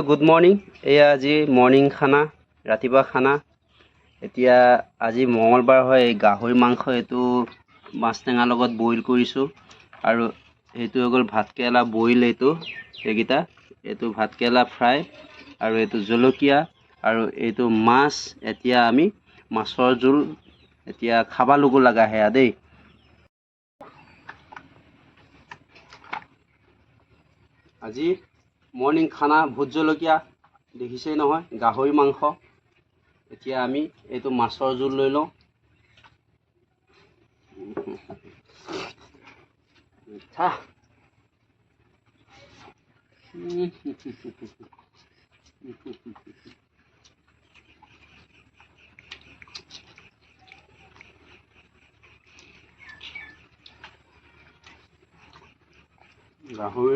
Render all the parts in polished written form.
Good morning. এয়া আজি morning খানা, ৰাতিপুৱা খানা। এতিয়া আজি মঙলবাৰ হয়, গাহৰি মাংস এইটো মাছ টেঙাৰ লগত বইল কৰিছোঁ। আৰু সেইটো হৈ গ'ল ভাতকেৰেলা বইল, এইকেইটা এইটো ভাতকেৰেলা ফ্ৰাই, আৰু এইটো জলকীয়া, আৰু এইটো মাছ। এতিয়া আমি মাছৰ জোল এতিয়া খাবা লগো লগা সেয়া দেই। আজি মৰ্ণিং খানা ভোট জলকীয়া দেখিছেই নহয়, গাহৰি মাংস। এতিয়া আমি এইটো মাছৰ জোল লৈ লওঁ। গাহৰি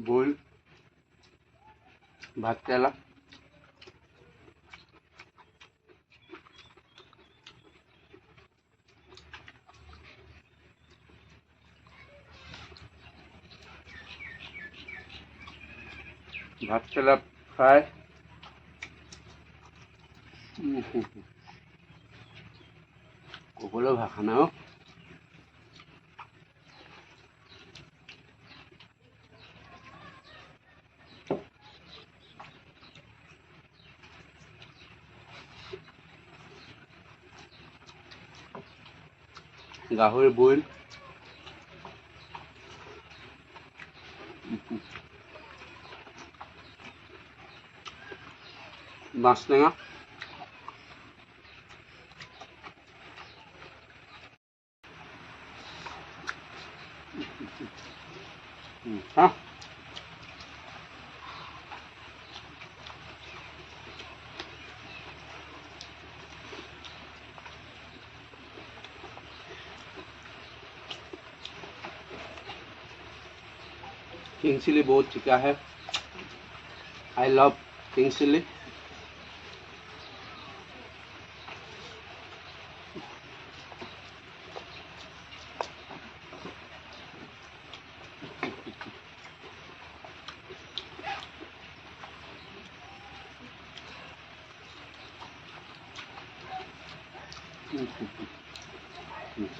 বইল, ভাতকেৰেলা, ভাতকেৰেলা ফ্ৰাই, ক'বলৈ ভাষা নাই অ'। গাহৰি বইল, মাছ টেঙা, किंग चिली बहुत चिका है। I love king chilli.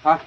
हाँ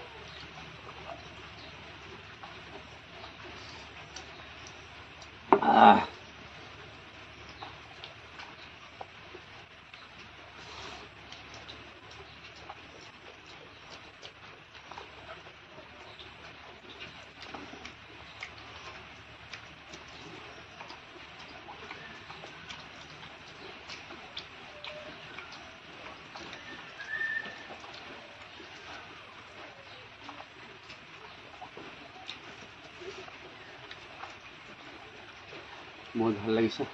बहुत ভাল লাগিছে।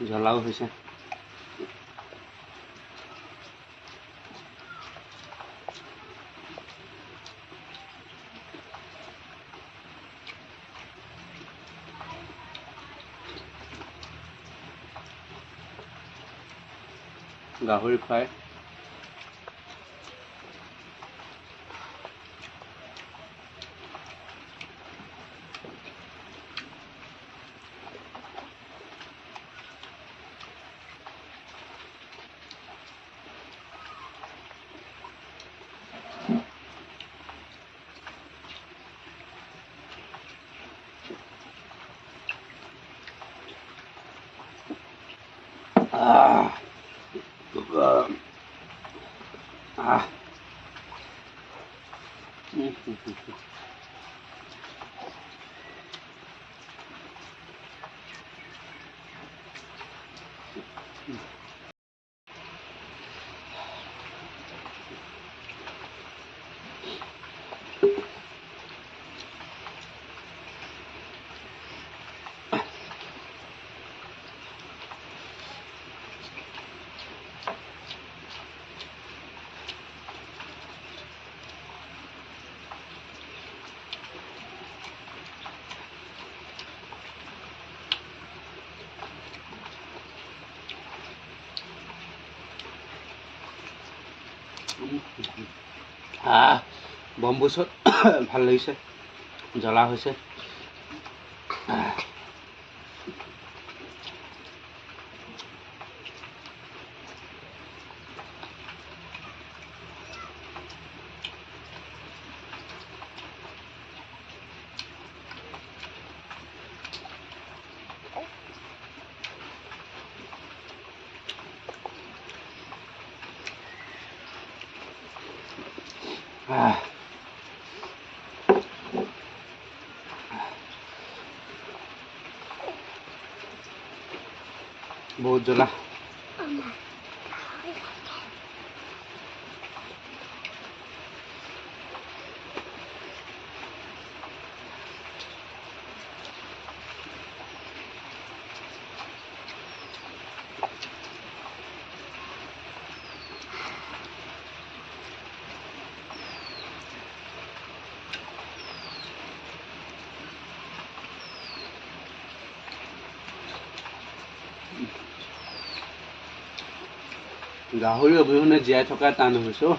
জ্বলাও হৈছে। গাহৰি ফ্ৰাই, বম্বুচত ভাল লাগিছে, জ্বলা হৈছে। বহুত জ্বলা। গাহৰি অবিহনে জীয়াই থকা টান হৈছে।